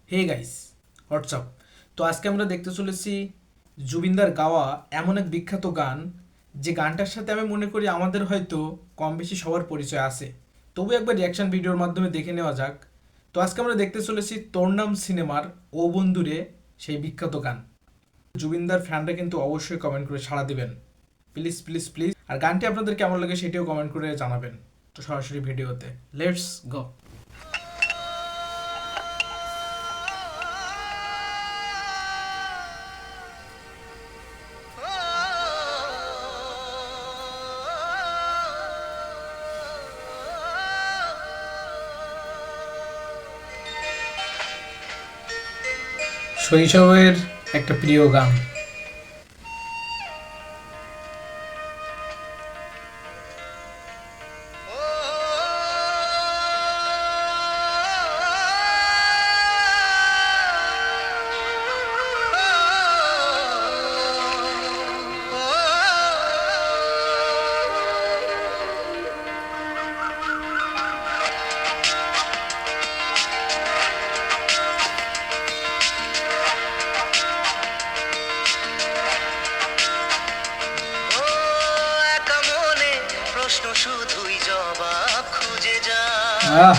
Hey guys, WhatsApp. তো আজকে আমরা দেখতে চলেছি জুবিনদার গাওয়া এমন এক বিখ্যাত গান, যে গানটার সাথে আমি মনে করি আমাদের হয়তো কম বেশি সবার পরিচয় আছে। তবু একবার রিয়াকশন ভিডিওর মাধ্যমে দেখে নেওয়া যাক। তো আজকে আমরা দেখতে চলেছি তোর নাম সিনেমার ও বন্ধুরে, সেই বিখ্যাত গান। জুবিনদার ফ্যানরা কিন্তু অবশ্যই কমেন্ট করে সাড়া দিবেন, প্লিজ প্লিজ প্লিজ। আর গানটি আপনাদের কেমন লাগে সেটিও কমেন্ট করে জানাবেন। তো সরাসরি ভিডিওতে লেটস গো। শৈশবের একটা প্রিয় গান। প্রশ্ন শুধুই জবাব খুঁজে যায়। আহ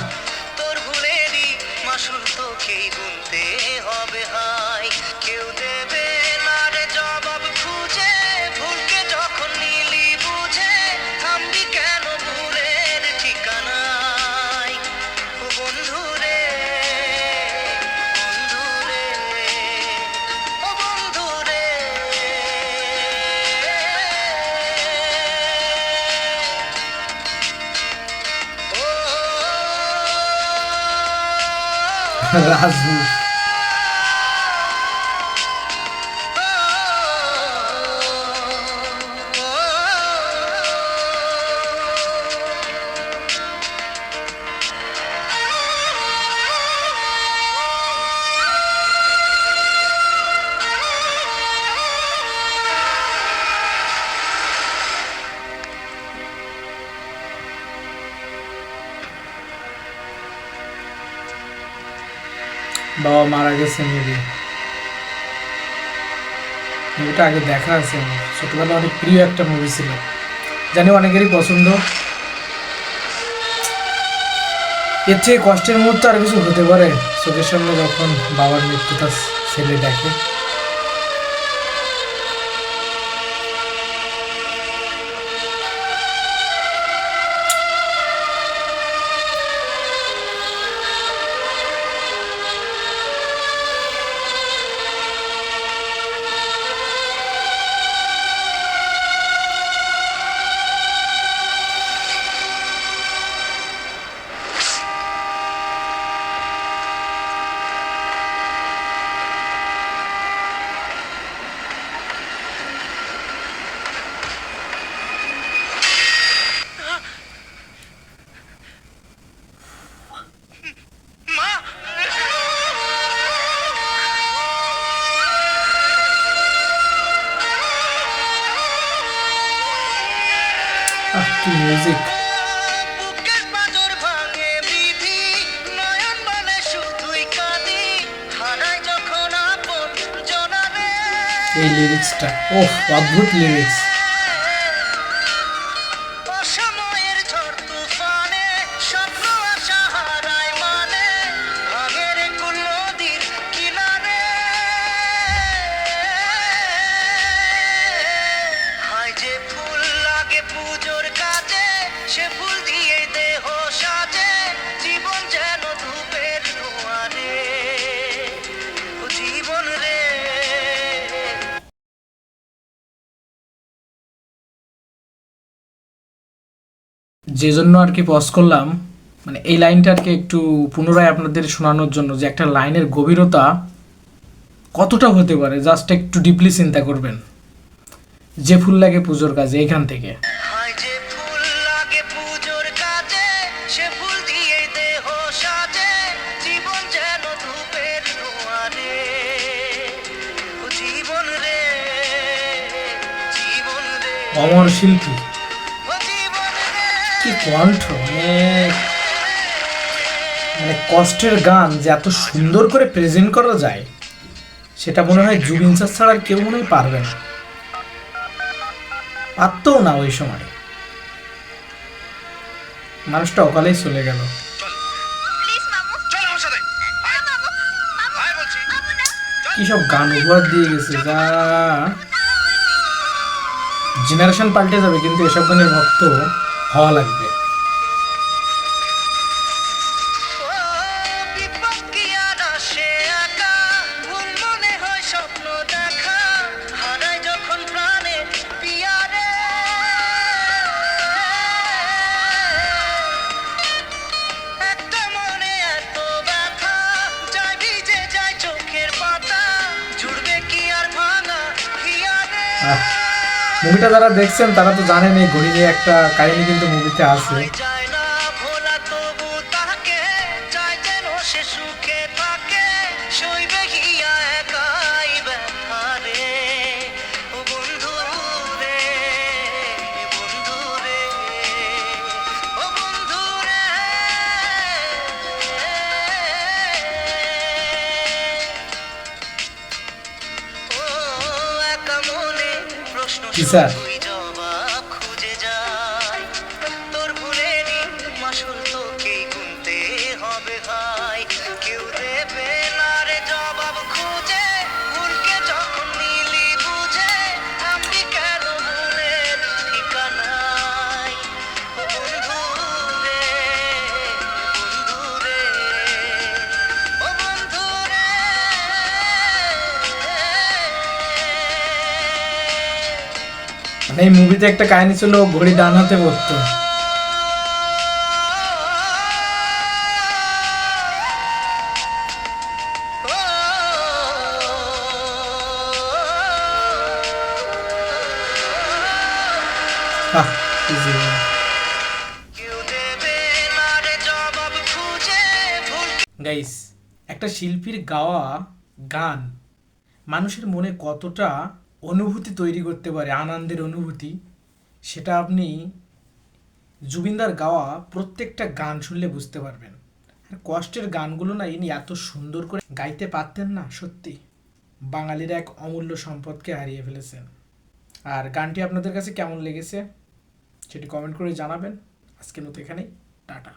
তোর ভুলেরই মাসুল তোকেই গুনতে হবে হায়। কেউ দেবে না রে জবাব খুঁজে, ভুলকে যখন নিলি বুঝে থামবি কেন ভুলের ঠিকানায়। ও বন্ধু রে, বন্ধু রে, ও বন্ধু রে। রাজু। বাবা মারা গেছে মেবি, মুভিটা আগে দেখা আছে আমার, ছোটবেলা অনেক প্রিয় একটা মুভি ছিল, জানি অনেকেরই পছন্দ। এর থেকে কষ্টের মুহূর্ত আর কিছু হতে পারে চোখের সামনে যখন বাবার মৃত্যুটা ছেলে দেখে। মা, কি মিউজিক! বুকের পাঁজর ভাঙে বিধি, নয়ন মানে শুধুই কাঁদি, হারায় যখন আপন জনারে। এই লিরিক্সটা, ওহ অদ্ভুত লিরিক্স। অসময়ের ঝড় তুফানে স্বপ্ন আশা হারায় মানে, ভাঙের কুল নদীর কিনারে। হায় যে ফুল লাগে পুজোর কাজে, সে ফুল দিয়ে দেহ সাজে, জীবন যেন ধূপের ধোঁয়ারে। ও জীবন রে। যে জন্য আর কি পজ করলাম, মানে এই লাইনটা আর কি একটু পুনরায় আপনাদের শোনানোর জন্য, যে একটা লাইনের গভীরতা কতটা হতে পারে জাস্ট একটু ডিপলি চিন্তা করবেন। যে ফুল লাগে পুজোর কাজে, এখান থেকে হায় যে ফুল লাগে পুজোর কাজে, সে ফুল দিয়ে দেহ সাজে, জীবন যেন ধূপের ধোঁয়ারে। ও জীবন রে, জীবন রে, অমর শিল্পী, ও জীবন রে। কি কণ্ঠ! অনেক মানে কষ্টের গান যে এত সুন্দর করে প্রেজেন্ট করা যায় সেটা মনে হয় জুবিন স্যার ছাড়া আর কেউ মনে হয় পারবে না, পারতও না ওই সময়। মানুষটা অকালেই চলে গেল। কি সব গান উপহার দিয়ে গেছে, যা জেনারেশন পাল্টে যাবে, কিন্তু এসব গানের ভক্ত হওয়া লাগবে। ও বিপদ কি আর আসে একা, ভুল মনে হয় স্বপ্ন দেখা, হারায় যখন প্রাণে পিয়ারে। একটা মনে এত ব্যথা, যায় ভিজে যায় চোখের পাতা, জুড়বে কি আর ভাঙা হিয়ারে। মুভিটা যারা দেখছেন তারা তো জানেন এই ঘড়ি নিয়ে একটা কাহিনী কিন্তু মুভিতে আছে। যায় না ভোলা তবু তাকে, চায় যেন সে সুখে থাকে, সইবে হিয়া একাই ব্যথা রে। ও বন্ধু রে, বন্ধু রে, ও বন্ধু রে। ও একা মনে প্রশ্ন কি স্যার? শুধুই জবাব খুঁজে যায়, তোর ভুলেরই মাসুল তোকেই গুনতে হবে ভাই, কেউ দেবে না রে জবাব খুঁজে, ভুলকে যখন নিলি বুঝে, থামবি কেন ভুলের ঠিকানায়। ও বন্ধু রে, বন্ধু রে, ও বন্ধু রে। মানে এই মুভিতে একটা কাহিনী ছিল, ঘড়ি ডান হাতে পড়তো। গাইস, একটা শিল্পীর গাওয়া গান মানুষের মনে কতটা অনুভূতি তৈরি করতে পারে, আনন্দের অনুভূতি, সেটা আপনি জুবিনদার গাওয়া প্রত্যেকটা গান শুনলে বুঝতে পারবেন। আর কষ্টের গানগুলো না ইনি এত সুন্দর করে গাইতে পারতেন না, সত্যি বাঙালিরা এক অমূল্য সম্পদকে হারিয়ে ফেলেছেন। আর গানটি আপনাদের কাছে কেমন লেগেছে সেটি কমেন্ট করে জানাবেন। আজকের মতো এখানেই, টাটা।